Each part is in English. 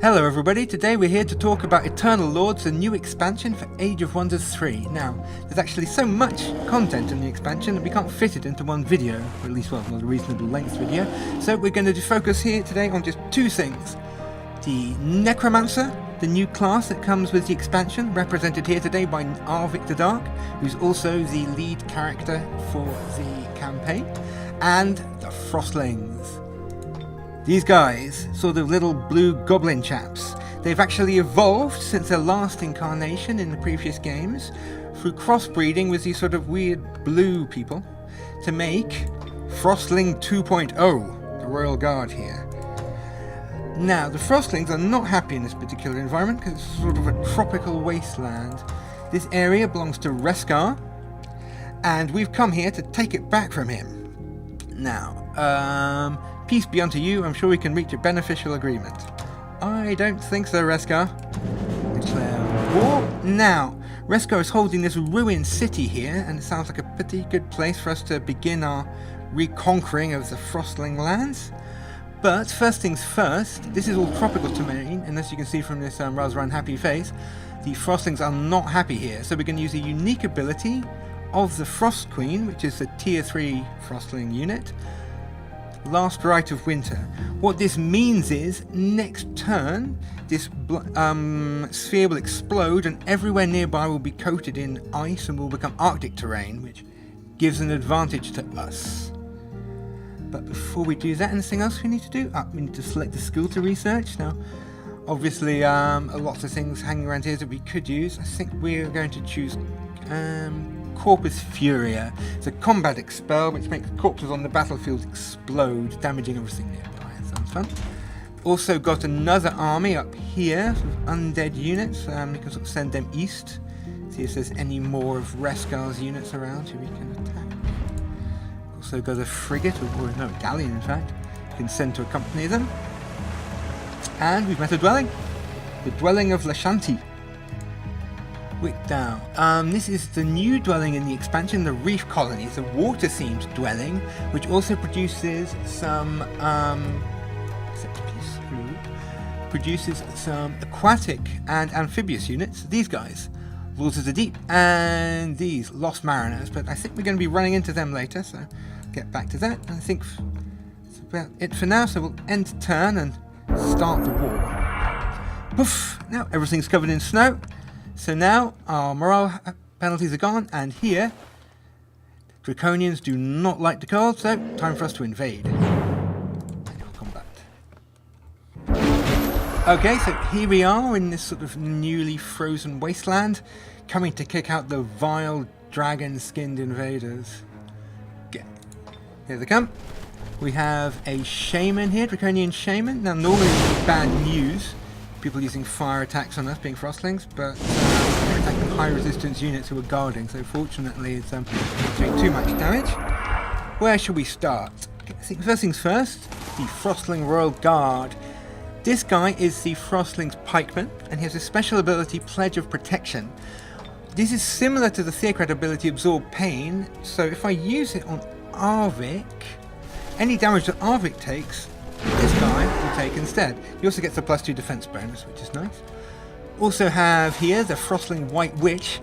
Hello everybody, today we're here to talk about Eternal Lords, the new expansion for Age of Wonders 3. Now, there's actually so much content in the expansion that we can't fit it into one video, or at least, well, not a reasonable length video. So we're going to focus here today on just two things. The Necromancer, the new class that comes with the expansion, represented here today by Victor Dark, who's also the lead character for the campaign, and the Frostlings. These guys, sort of little blue goblin chaps, they've actually evolved since their last incarnation in the previous games through crossbreeding with these sort of weird blue people to make Frostling 2.0, the Royal Guard here. Now, the Frostlings are not happy in this particular environment because it's sort of a tropical wasteland. This area belongs to Reskar, and we've come here to take it back from him. Now, peace be unto you, I'm sure we can reach a beneficial agreement. I don't think so, Reskar. Declare war. Now, Reskar is holding this ruined city here, and it sounds like a pretty good place for us to begin our reconquering of the Frostling lands. But first things first, this is all tropical terrain, and as you can see from this rather unhappy face, the Frostlings are not happy here, so we're going to use a unique ability of the Frost Queen, which is a tier 3 Frostling unit. Last Rite of Winter. What this means is, next turn, this sphere will explode and everywhere nearby will be coated in ice and will become Arctic terrain, which gives an advantage to us. But before we do that, anything else we need to do? We need to select the skill to research. Now, obviously, lots of things hanging around here that we could use. I think we're going to choose Corpus Furia. It's a combat expel which makes corpses on the battlefield explode, damaging everything nearby. That sounds fun. Also got another army up here, sort of undead units. You can sort of send them east. See if there's any more of Reskar's units around who we can attack. Also got a frigate, or no, a galleon in fact, you can send to accompany them. And we've met a dwelling. The dwelling of Lashanti. Wick down. This is the new dwelling in the expansion, the Reef Colony. It's a water-themed dwelling, which also produces some aquatic and amphibious units. These guys, Lords of the Deep, and these Lost Mariners. But I think we're going to be running into them later, so get back to that. And I think that's about it for now. So we'll end turn and start the war. Poof! Now everything's covered in snow. So now our morale penalties are gone, and here, Draconians do not like the cold, so time for us to invade. Manual combat. Okay, so here we are in this sort of newly frozen wasteland, coming to kick out the vile dragon-skinned invaders. Okay. Here they come. We have a shaman here, Draconian shaman. Now normally this is bad news. People using fire attacks on us, being Frostlings, but they're attacking high resistance units who are guarding, so fortunately it's not doing too much damage. Where should we start? Okay, I think first things first, the Frostling Royal Guard. This guy is the Frostling's pikeman, and he has a special ability, Pledge of Protection. This is similar to the Theocrat ability, Absorb Pain, so if I use it on Arvik, any damage that Arvik takes, this guy will take instead. He also gets a +2 defense bonus, which is nice. Also have here the Frostling White Witch.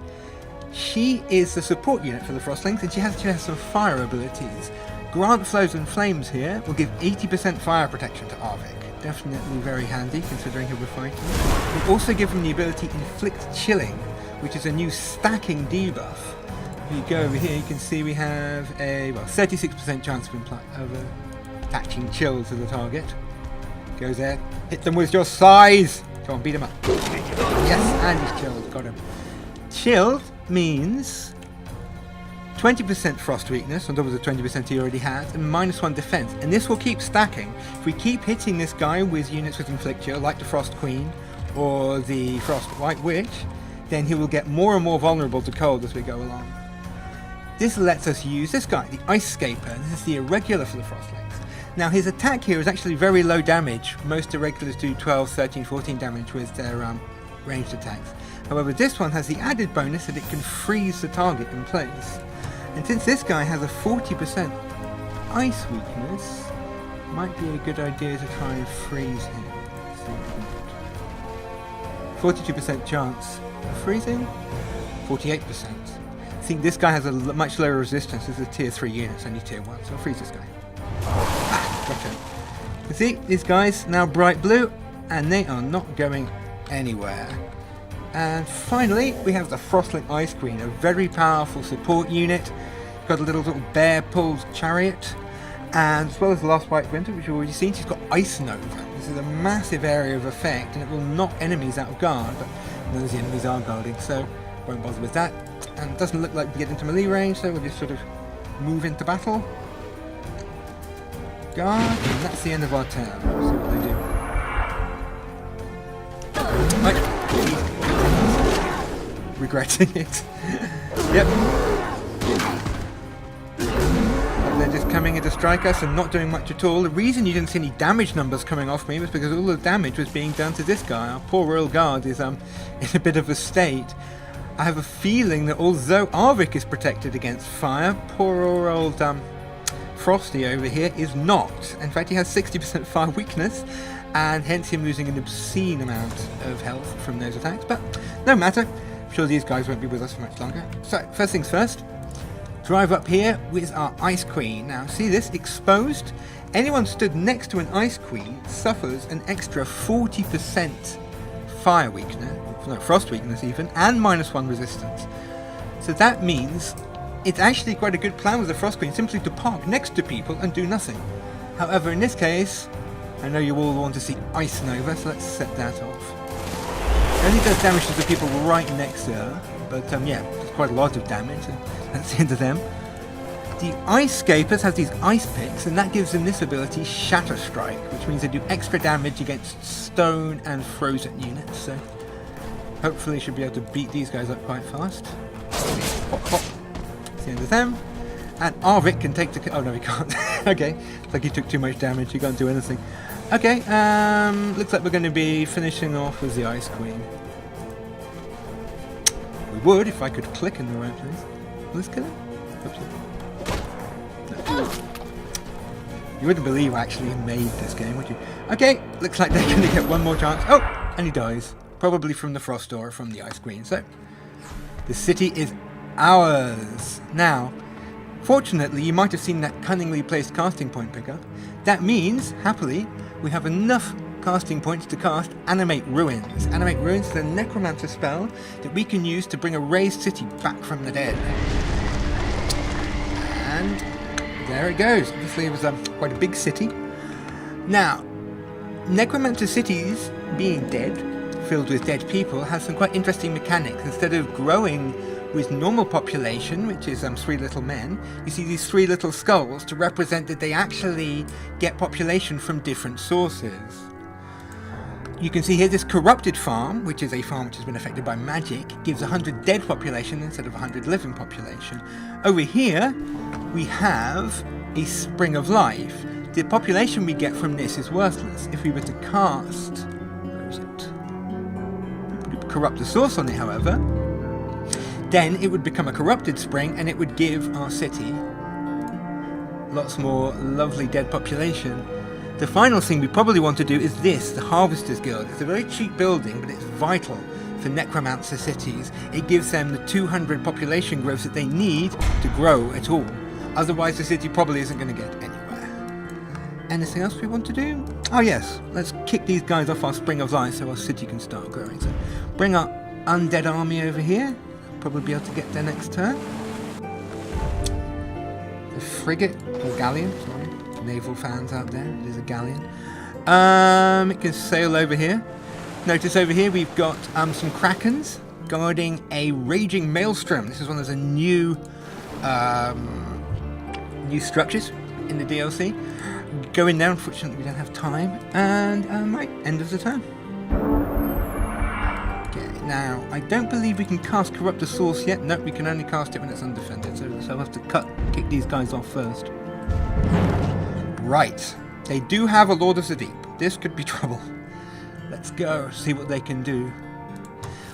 She is the support unit for the Frostlings, and she has some fire abilities. Grant Flows and Flames here will give 80% fire protection to Arvik. Definitely very handy considering who we're fighting. We'll also give him the ability Inflict Chilling, which is a new stacking debuff. If you go over here, you can see we have a 36% chance of attaching chill to the target. Goes there, hit them with your size. Come on, beat him up. Yes, and he's chilled. Got him. Chilled means 20% frost weakness on top of the 20% he already has, and -1 defense. And this will keep stacking. If we keep hitting this guy with units with Inflict Chill, like the Frost Queen or the Frost White Witch, then he will get more and more vulnerable to cold as we go along. This lets us use this guy, the Ice Scaper. This is the irregular for the Frostlings. Now his attack here is actually very low damage. Most irregulars do 12, 13, 14 damage with their ranged attacks. However, this one has the added bonus that it can freeze the target in place. And since this guy has a 40% ice weakness, might be a good idea to try and freeze him. 42% chance of freezing, 48%. I think this guy has a much lower resistance. This is a tier 3 unit, it's only tier 1, so I'll freeze this guy. Ah, gotcha. You see, these guys now bright blue, and they are not going anywhere. And finally, we have the Frostling Ice Queen, a very powerful support unit. Got a little bear-pulled chariot, and as well as the last White Winter, which you've already seen, she's got Ice Nova. This is a massive area of effect, and it will knock enemies out of guard, but none of the enemies are guarding, so won't bother with that. And it doesn't look like we get into melee range, so we'll just sort of move into battle. Guard, and that's the end of our turn. Let's see what they do. Right. Regretting it. Yep. They're just coming in to strike us and not doing much at all. The reason you didn't see any damage numbers coming off me was because all the damage was being done to this guy. Our poor Royal Guard is in a bit of a state. I have a feeling that although Arvik is protected against fire, poor old Frosty over here is not. In fact, he has 60% fire weakness, and hence him losing an obscene amount of health from those attacks. But no matter. I'm sure these guys won't be with us for much longer. So, first things first, drive up here with our Ice Queen. Now, see this? Exposed. Anyone stood next to an Ice Queen suffers an extra 40% fire weakness, no, frost weakness even, and -1 resistance. So that means it's actually quite a good plan with the Frost Queen, simply to park next to people and do nothing. However, in this case, I know you all want to see Ice Nova, so let's set that off. It only does damage to the people right next to her, but yeah, it's quite a lot of damage, and that's the end of them. The Ice Scapers have these ice picks, and that gives them this ability, Shatter Strike, which means they do extra damage against stone and frozen units, so hopefully should be able to beat these guys up quite fast. Pop, pop. That's the end of them. And Arvik can take the... oh no, he can't. Okay, it's like he took too much damage, he can't do anything. Okay, looks like we're going to be finishing off with the Ice Queen. We would if I could click in the right place. Let's kill him. Oops. No. You wouldn't believe I actually made this game, would you? Okay, looks like they're going to get one more chance. Oh, and he dies. Probably from the Frost or from the Ice Queen. So, the city is ours. Now, fortunately, you might have seen that cunningly placed casting point pickup. That means, happily, we have enough casting points to cast Animate Ruins. Animate Ruins is a Necromancer spell that we can use to bring a raised city back from the dead. And there it goes. Obviously it was quite a big city. Now, Necromancer cities, being dead, filled with dead people, have some quite interesting mechanics. Instead of growing with normal population, which is 3 little men, you see these 3 little skulls to represent that they actually get population from different sources. You can see here this corrupted farm, which is a farm which has been affected by magic, gives 100 dead population instead of 100 living population. Over here, we have a Spring of Life. The population we get from this is worthless. If we were to cast... where is it? Corrupt the source on it, however, then it would become a corrupted spring and it would give our city lots more lovely dead population. The final thing we probably want to do is this, the Harvester's Guild. It's a very cheap building, but it's vital for Necromancer cities. It gives them the 200 population growth that they need to grow at all. Otherwise the city probably isn't going to get anywhere. Anything else we want to do? Oh yes, let's kick these guys off our Spring of Life so our city can start growing. So bring our undead army over here. Probably be able to get there next turn. The frigate, or galleon, sorry. Naval fans out there, it is a galleon. It can sail over here. Notice over here we've got some krakens guarding a raging maelstrom. This is one of the new structures in the DLC. Go in there, unfortunately we don't have time. And right, end of the turn. Now, I don't believe we can cast Corrupt the Source yet. Nope, we can only cast it when it's undefended. So I'll have to kick these guys off first. Right. They do have a Lord of the Deep. This could be trouble. Let's go, see what they can do.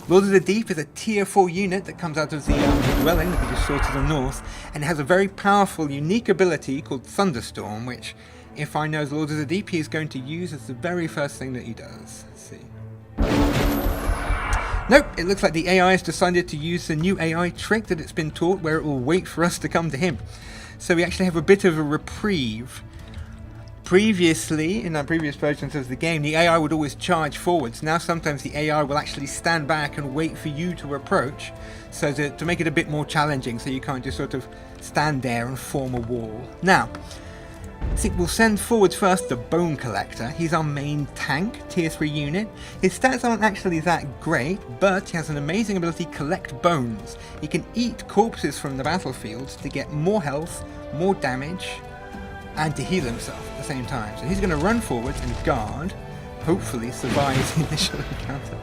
Lord of the Deep is a tier 4 unit that comes out of the dwelling that we just saw to the north. And it has a very powerful, unique ability called Thunderstorm, which, if I know the Lord of the Deep, he is going to use as the very first thing that he does. Let's see. Nope, it looks like the AI has decided to use the new AI trick that it's been taught where it will wait for us to come to him. So we actually have a bit of a reprieve. Previously, in our previous versions of the game, the AI would always charge forwards. Now sometimes the AI will actually stand back and wait for you to approach, so to make it a bit more challenging, so you can't just sort of stand there and form a wall. Now, see, we'll send forwards first the Bone Collector. He's our main tank, tier 3 unit. His stats aren't actually that great, but he has an amazing ability to collect bones. He can eat corpses from the battlefield to get more health, more damage, and to heal himself at the same time. So he's going to run forwards and guard, hopefully survive the initial encounter.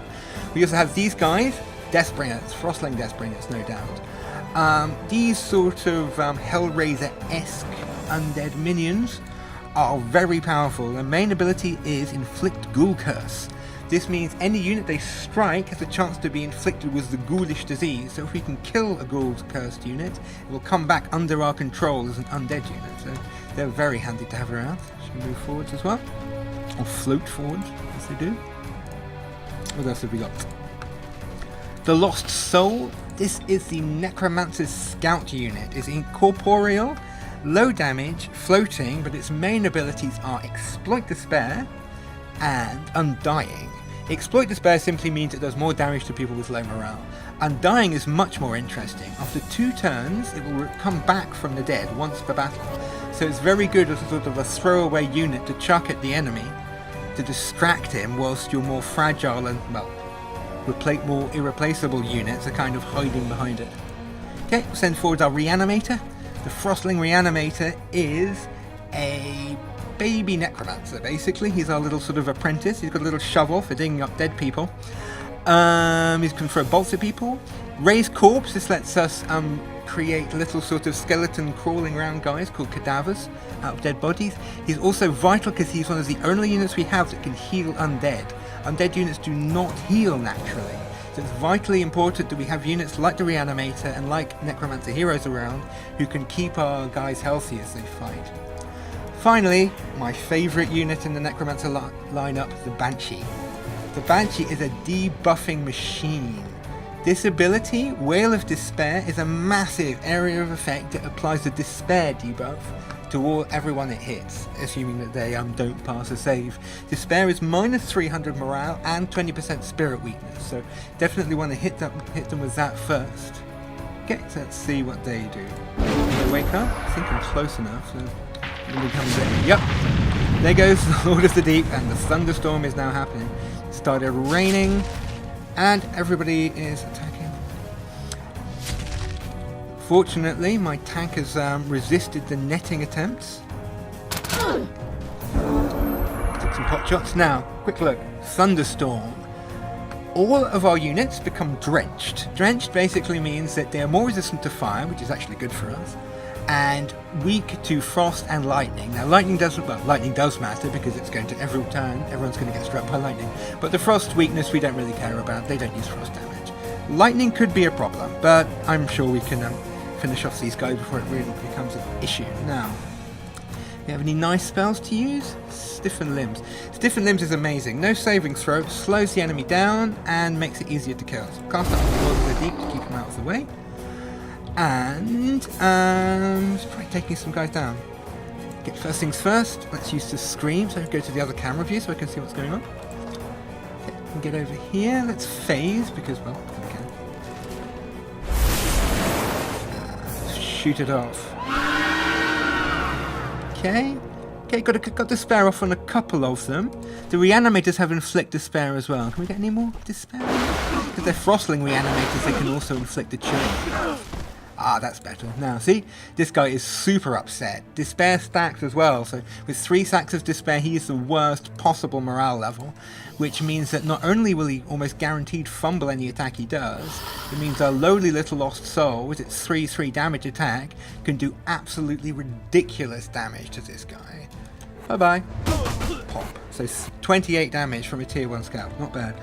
We also have these guys, Deathbringers, Frostling Deathbringers, no doubt. These sort of Hellraiser-esque undead minions are very powerful. Their main ability is Inflict Ghoul Curse. This means any unit they strike has a chance to be inflicted with the ghoulish disease, so if we can kill a ghoul cursed unit, it will come back under our control as an undead unit. So they're very handy to have around. Should we move forwards as well? Or float forwards, as they do. What else have we got? The Lost Soul. This is the Necromancer's scout unit. It's incorporeal, low damage, floating, but its main abilities are Exploit Despair and Undying. Exploit Despair simply means it does more damage to people with low morale. Undying is much more interesting. After 2 turns, it will come back from the dead once per battle. So it's very good as a sort of a throwaway unit to chuck at the enemy to distract him whilst your more fragile and, well, more irreplaceable units are kind of hiding behind it. Okay, we'll send forward our Reanimator. The Frostling Reanimator is a baby Necromancer, basically. He's our little sort of apprentice. He's got a little shovel for digging up dead people. He can throw bolts at people. Raise Corpse, this lets us create little sort of skeleton crawling around guys called cadavers out of dead bodies. He's also vital because he's one of the only units we have that can heal undead. Undead units do not heal naturally. So it's vitally important that we have units like the Reanimator and like Necromancer heroes around who can keep our guys healthy as they fight. Finally, my favourite unit in the Necromancer lineup, the Banshee. The Banshee is a debuffing machine. This ability, Wail of Despair, is a massive area of effect that applies the Despair debuff to everyone it hits, assuming that they don't pass a save. Despair is minus 300 morale and 20% spirit weakness, so definitely want to hit them with that first. Okay, so let's see what they do. They wake up. I think I'm close enough. So when we come in, yep, there goes the Lord of the Deep, and the thunderstorm is now happening. It started raining, and everybody is attacking. Fortunately, my tank has resisted the netting attempts. Took some pot shots. Now, quick look. Thunderstorm. All of our units become drenched. Drenched basically means that they are more resistant to fire, which is actually good for us, and weak to frost and lightning. Now, lightning does matter because it's going to every turn. Everyone's going to get struck by lightning. But the frost weakness we don't really care about. They don't use frost damage. Lightning could be a problem, but I'm sure we can finish off these guys before it really becomes an issue. Now, you have any nice spells to use? Stiffen Limbs. Stiffen Limbs is amazing. No saving throw, slows the enemy down, and makes it easier to kill. So cast out the Lord of the Deep to keep him out of the way. And just try taking some guys down. Okay, first things first, let's use the scream. So go to the other camera view so I can see what's going on. Okay, we can get over here. Let's phase because, well, we can. Shoot it off. Okay, got Despair off on a couple of them. The Reanimators have Inflict Despair as well. Can we get any more Despair? Because they're Frostling Reanimators, they can also inflict a chill. Ah, that's better. Now, see? This guy is super upset. Despair stacks as well, so with 3 stacks of Despair, he is the worst possible morale level, which means that not only will he almost guaranteed fumble any attack he does, it means our lowly little Lost Soul, with its 3/3 damage attack, can do absolutely ridiculous damage to this guy. Bye-bye. Pop. So 28 damage from a tier 1 scout. Not bad.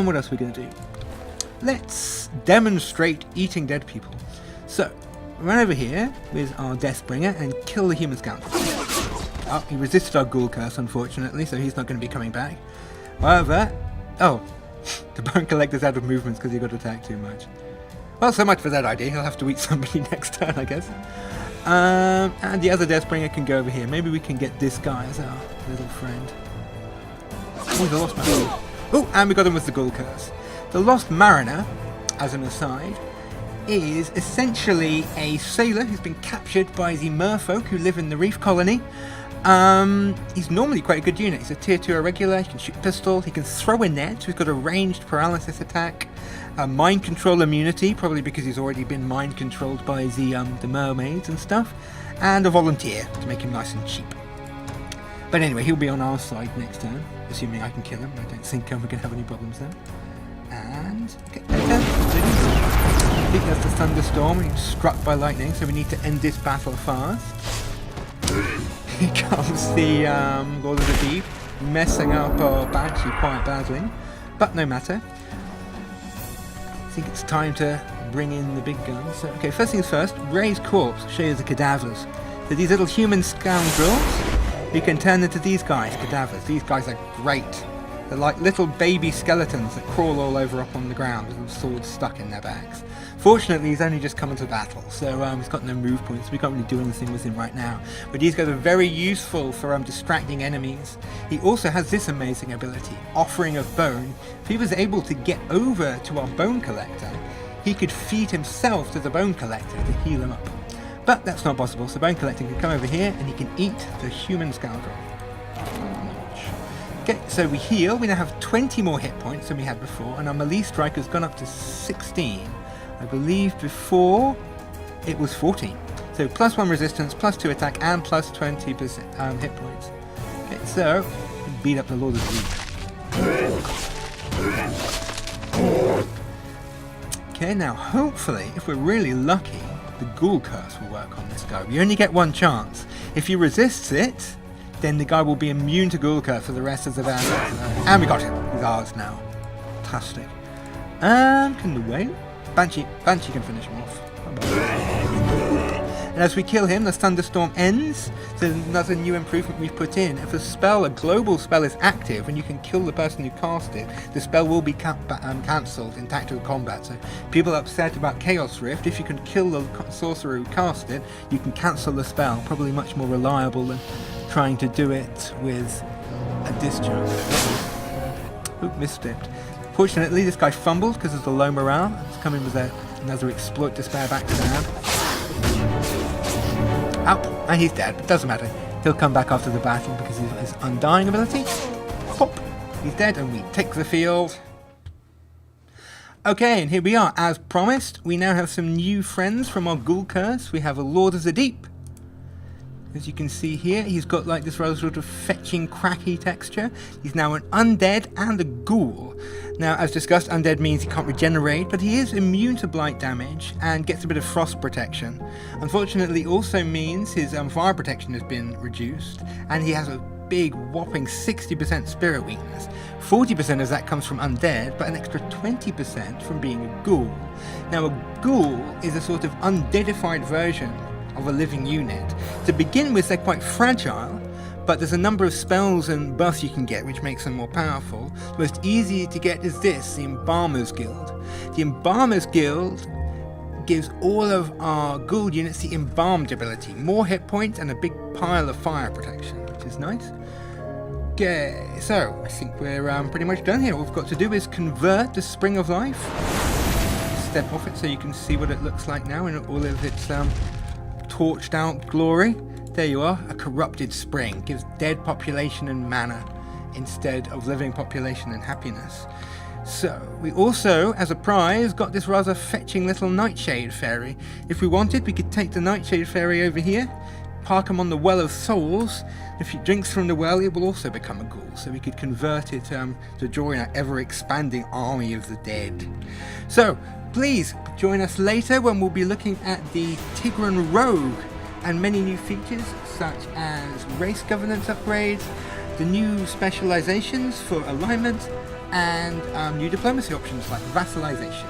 What else are we going to do? Let's demonstrate eating dead people. So, run over here with our Deathbringer and kill the human scout. He resisted our Ghoul Curse, unfortunately, so he's not going to be coming back. However, The Bone Collector's out of movements because he got attacked too much. Well, so much for that idea. He'll have to eat somebody next turn, I guess. And the other Deathbringer can go over here. Maybe we can get this guy as our little friend. Oh, the Lost Mariner. Oh, and we got him with the Ghoul Curse. The Lost Mariner, as an aside, is essentially a sailor who's been captured by the merfolk who live in the reef colony. He's normally quite a good unit. He's a tier 2 irregular, he can shoot pistol, he can throw a net, he's got a ranged paralysis attack, mind control immunity, probably because he's already been mind controlled by the mermaids and stuff, and a volunteer to make him nice and cheap. But anyway, he'll be on our side next turn, assuming I can kill him. I don't think we're going to have any problems there. And, okay, I think that's the thunderstorm. He was struck by lightning, so we need to end this battle fast. Here comes the Lord of the Deep, messing up our Banshee quite badly, but no matter. I think it's time to bring in the big guns. So, okay, first things first, raise corpse, show you the cadavers. So these little human scoundrels, you can turn into these guys, cadavers. These guys are great. They're like little baby skeletons that crawl all over up on the ground with swords stuck in their backs. Fortunately, he's only just come into battle, so he's got no move points. We can't really do anything with him right now. But these guys are very useful for distracting enemies. He also has this amazing ability, Offering of Bone. If he was able to get over to our Bone Collector, he could feed himself to the Bone Collector to heal him up. But that's not possible, so Bone Collector can come over here and he can eat the human scoundrel. Okay, so we heal. We now have 20 more hit points than we had before, and our melee strike has gone up to 16. I believe before it was 14. So +1 resistance, +2 attack, and +20% hit points. Okay, so beat up the Lord of the Deep. Okay, now hopefully, if we're really lucky, the Ghoul Curse will work on this guy. You only get one chance. If he resists it, then the guy will be immune to Ghoul Curse for the rest of the battle. And we got him. He's ours now. Fantastic. Can the whale? Banshee can finish him off. And as we kill him, the thunderstorm ends. So there's another new improvement we've put in. If a global spell is active and you can kill the person who cast it, the spell will be cancelled in tactical combat. So people are upset about Chaos Rift. If you can kill the sorcerer who cast it, you can cancel the spell. Probably much more reliable than trying to do it with a discharge. Oop, misstepped. Fortunately, this guy fumbled because of the low morale. It's coming with another exploit to spare back to the Out, and he's dead, but doesn't matter. He'll come back after the battle because of his undying ability. Pop! He's dead, and we take the field. Okay, and here we are. As promised, we now have some new friends from our Ghoul Curse. We have a Lord of the Deep. As you can see here, he's got like this rather sort of fetching, cracky texture. He's now an undead and a ghoul. Now, as discussed, undead means he can't regenerate, but he is immune to blight damage and gets a bit of frost protection. Unfortunately, also means his fire protection has been reduced, and he has a big whopping 60% spirit weakness. 40% of that comes from undead, but an extra 20% from being a ghoul. Now, a ghoul is a sort of undeadified version of a living unit. To begin with, they're quite fragile, but there's a number of spells and buffs you can get which makes them more powerful. The most easy to get is this, the Embalmer's Guild. The Embalmer's Guild gives all of our ghoul units the embalmed ability, more hit points and a big pile of fire protection, which is nice. Okay, so I think we're pretty much done here. All we've got to do is convert the Spring of Life. Step off it so you can see what it looks like now in all of its torched out glory. There you are, a corrupted spring. Gives dead population and mana instead of living population and happiness. So, we also, as a prize, got this rather fetching little Nightshade Fairy. If we wanted, we could take the Nightshade Fairy over here, park him on the Well of Souls. If he drinks from the well, it will also become a ghoul. So we could convert it to join our ever-expanding army of the dead. So, please join us later when we'll be looking at the Tigran Rogue and many new features such as race governance upgrades, the new specializations for alignment, and new diplomacy options like vassalization.